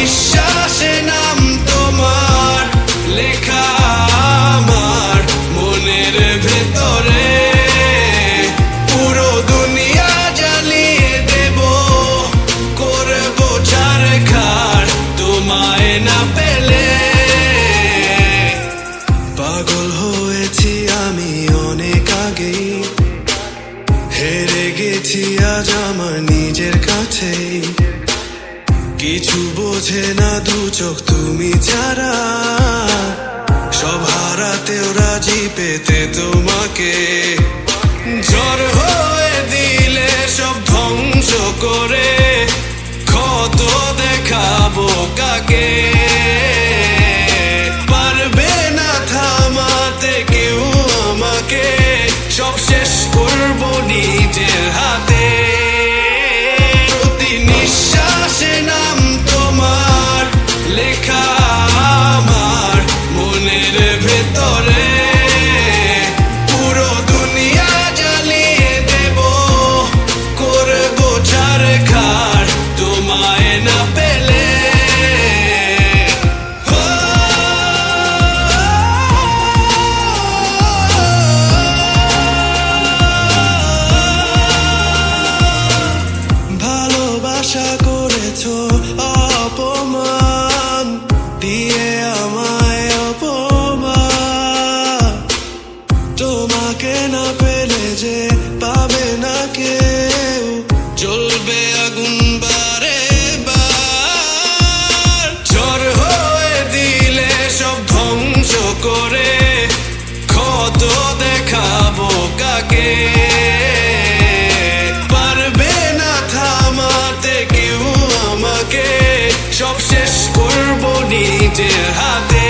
নিঃশ্বাসে নাম তোমার লেখা আমার মনের ভেতরে। পুরো দুনিয়া জ্বালিয়ে দেব, করব ছারখার তোমায় না পেলে। পাগল হয়েছি আমি অনেক আগেই, হেরে গেছি আজ আমার নিজের কাছেই। কিছু বোঝে না দু চোখ তুমি ছাড়া, সব হারাতেও রাজি পেতে তোমাকে। ঝড় হয়ে দিলে সব ধ্বংস করে, ক্ষত দেখাবো কাকে। পারবে না থামাতে কেউ আমাকে, সব শেষ করবো নিজের হাতে। প্রতি নিঃশ্বাসে নাম তোমার লেখা আমার মনের ভেতরে। পুরো দুনিয়া জ্বালিয়ে দেব, করবো ছারখার তোমায় না পেলে। ভালোবাসা করেছো অপমান দিয়ে আমায় অপমান। তোমাকে না পেলে যে পাবে না কেউ, জ্বলবে আগুন বারে বার। ঝড় হয়ে দিলে সব ধ্বংস করে, ক্ষত দেখাবো কাকে। পারবে না থামাতে কেউ আমাকে, সব শেষ করবো নিজের হাতে।